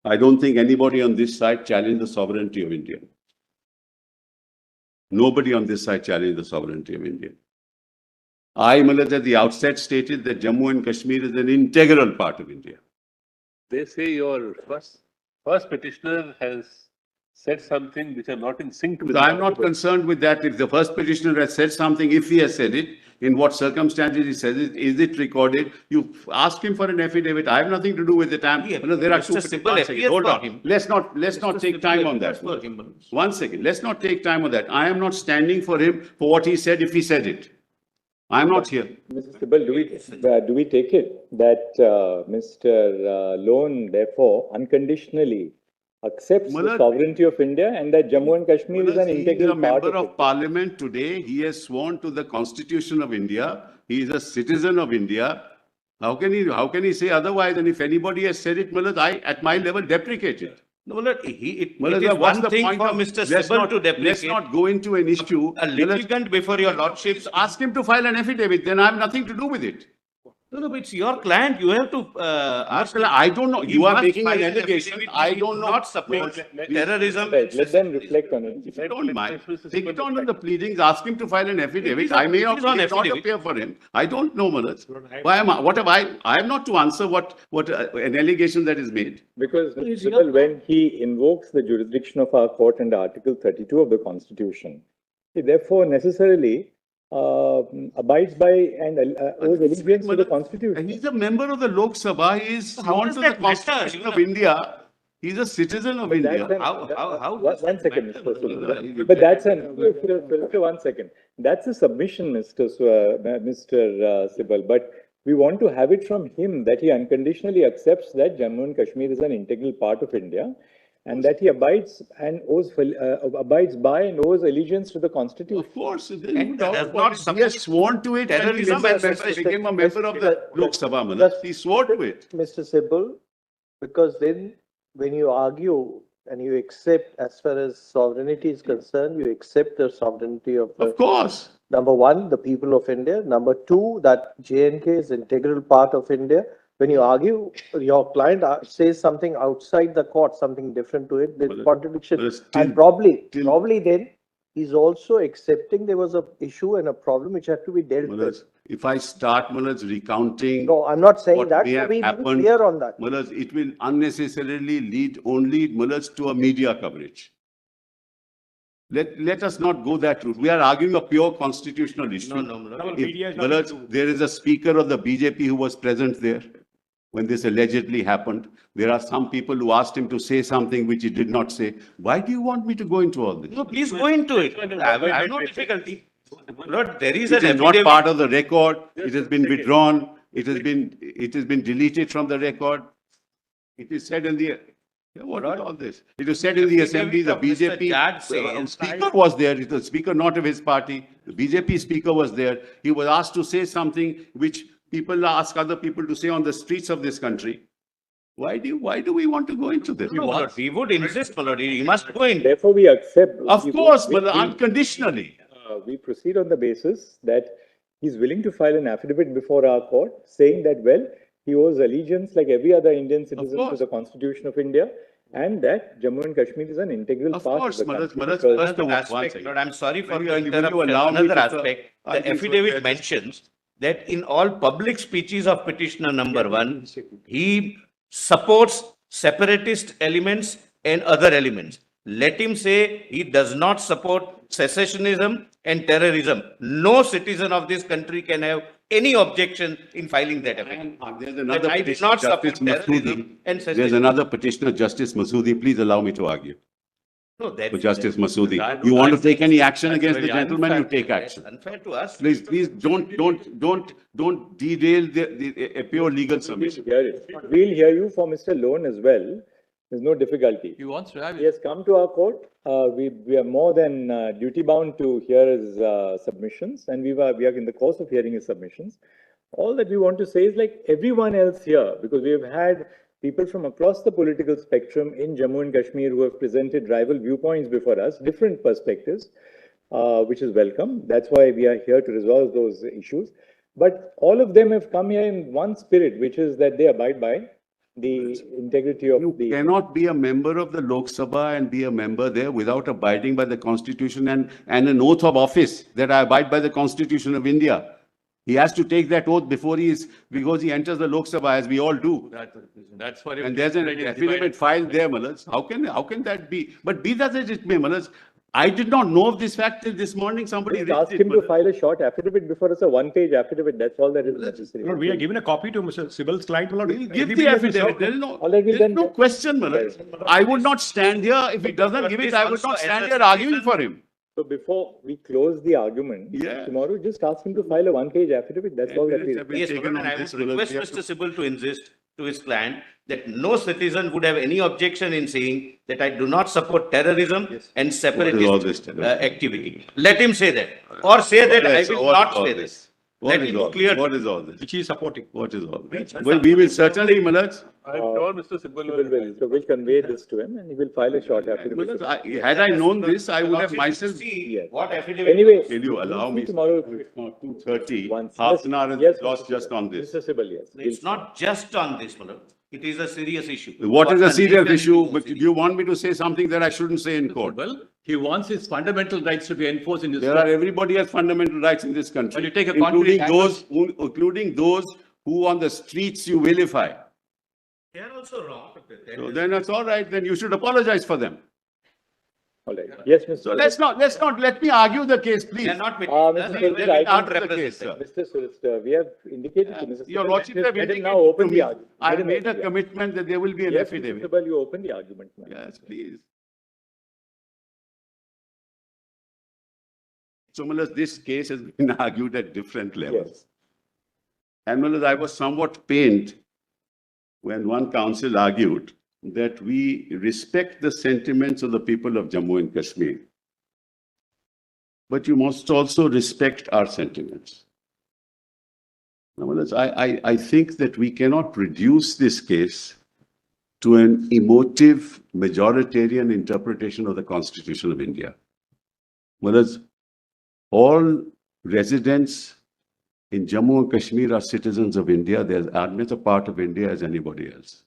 I don't think anybody on this side challenged the sovereignty of India. Nobody on this side challenged the sovereignty of India. I, Malad, at the outset stated that Jammu and Kashmir is an integral part of India. They say your first petitioner has said something which are not in sync with. I'm not concerned with that. If the first petitioner has said something, if he has said it, in what circumstances he says it, is it recorded? You ask him for an affidavit. I have nothing to do with it. There are two. Hold on. Let's not take time on that. 1 second. Let's not take time on that. I am not standing for him for what he said if he said it. I'm not here. Mr. Sibal, do we take it that Mr. Lone therefore unconditionally accepts the sovereignty of India and that Jammu and Kashmir is an integral part of it? He is a member of Parliament today. He has sworn to the Constitution of India. He is a citizen of India. How can he say otherwise? And if anybody has said it, Malad, I at my level deprecate it. No, it is one thing for Mr. Sibal to deprecate. Let's not go into an issue. A litigant before your lordships. Ask him to file an affidavit. Then I have nothing to do with it. No, it's your client. You have to ask. I don't know. You are making an allegation. I don't know. Not support terrorism. Let them reflect on it. If you don't mind, take it on the pleadings. Ask him to file an affidavit. I may not appear for him. I don't know, Malad. What have I? I am not to answer what an allegation that is made. Because when he invokes the jurisdiction of our court under Article 32 of the Constitution, he therefore necessarily abides by and owes allegiance to the Constitution. And he's a member of the Lok Sabha. He is sworn to the Constitution of India. He's a citizen of India. One second, Mr. Sibal. But that's an 1 second. That's a submission, Mr. Sibal. But we want to have it from him that he unconditionally accepts that Jammu and Kashmir is an integral part of India, and that he abides by and owes allegiance to the Constitution. Of course. And he has sworn to it. Terrorism and became a member of the Lok Sabha. He swore to it. Mr. Sibal, because then when you argue and you accept, as far as sovereignty is concerned, you accept the sovereignty of the, of course. Number one, the people of India. Number two, that J&K is an integral part of India. When you argue, your client says something outside the court, something different to it, there's contradiction. And probably then he's also accepting there was an issue and a problem which had to be dealt with. If I start, recounting. No, I'm not saying that. So be clear on that. It will unnecessarily lead only to a media coverage. Let us not go that route. We are arguing a pure constitutional issue. There is a speaker of the BJP who was present there when this allegedly happened. There are some people who asked him to say something which he did not say. Why do you want me to go into all this? No, please go into it. I have no difficulty. Lord, there is it is not part of the record. It has been withdrawn. It has been deleted from the record. It is said in the. What is all this? It was said in the assembly, the BJP speaker was there. It was the speaker not of his party. The BJP speaker was there. He was asked to say something which people ask other people to say on the streets of this country. Why do we want to go into this? We would insist, he must go in. Therefore, we accept. Of course, but unconditionally. We proceed on the basis that he's willing to file an affidavit before our court saying that, well, he owes allegiance like every other Indian citizen to the Constitution of India, and that Jammu and Kashmir is an integral part of the country. I'm sorry for your interruption. Another aspect, the affidavit mentions that in all public speeches of petitioner number 1, he supports separatist elements and other elements. Let him say he does not support secessionism and terrorism. No citizen of this country can have any objection in filing that affidavit. There's another petitioner, Justice Masoodi. There's another petitioner, Justice Masoodi. Please allow me to argue. No, for Justice Masoodi. You want to take any action against the gentleman, you take action. Unfair to us. Please don't derail the pure legal submission. We'll hear you for Mr. Lone as well. There's no difficulty. He wants to have it. He has come to our court. We are more than duty bound to hear his submissions, and we are in the course of hearing his submissions. All that we want to say is, like everyone else here, because we have had people from across the political spectrum in Jammu and Kashmir who have presented rival viewpoints before us, different perspectives, which is welcome. That's why we are here to resolve those issues. But all of them have come here in one spirit, which is that they abide by the integrity of You the. cannot be a member of the Lok Sabha and be a member there without abiding by the Constitution and an oath of office that I abide by the Constitution of India. He has to take that oath before because he enters the Lok Sabha, as we all do. That's for him. And there's an affidavit filed there, Malaj. How can that be? But be that as it may, Malaj, I did not know of this fact till this morning. Somebody Just raised ask it, him to Malaj. file a short affidavit before us, a one-page affidavit. That's all that is necessary. No, we are given a copy to Mr. Sibal's client. We'll give the Everybody has to affidavit. serve. There is no, All right, we'll there is then- no question, Malaj. I would not stand here, if he doesn't give it, I would not stand here arguing for him. So before we close the argument, Yeah. tomorrow, just ask him to file a one-page affidavit. That's all that we. Yes, Taken and on I this, would Malaj. request We have Mr. Sibal to insist to his client that no citizen would have any objection in saying that I do not support terrorism and all this separatist terrorism? activity. Let him say that, or say that I will What is not all say this? this. What Let is it be all clear. this? What is all this? Which he is supporting. What is all this? Well, we will certainly, Malaj, I'm sure Mr. Sibal will. So we'll convey this to him and he will file a short affidavit. Malaj, had I known this, I would have myself. See Yes. what affidavit. Anyway. Will you allow me? Tomorrow. 2:30, Once. half an hour Yes, is lost Mr. just Sibal. on this. Mr. Sibal, yes. It's not just on this, Malak. It is a serious issue. What is a serious nation issue? is a But do serious- you want me to say something that I shouldn't say in court? Well, he wants his fundamental rights to be enforced in this. There are, everybody has fundamental rights in this country. When you take a including concrete including those who on the streets you vilify. They are also wrong. So then that's all right, then you should apologize for them. All right. Yes, Mr. So let me argue the case, They please. are not. Mr. That's Sibal, very I not think the case, represented. sir. Mr. Solicitor, we have indicated to Mr. Your Sibal, lordship have let him indicated now open to the me. argument. I Let him made a open the commitment that there will be an Yes, Mr. affidavit. Sibal, you open the argument, ma'am. Yes, please. So, Malaj, this case has been argued at different levels. Yes. And Malaj, I was somewhat pained when one counsel argued that we respect the sentiments of the people of Jammu and Kashmir. But you must also respect our sentiments. Now, Malaj, I think that we cannot reduce this case to an emotive majoritarian interpretation of the Constitution of India. Whereas all residents in Jammu and Kashmir are citizens of India. They're as much a part of India as anybody else.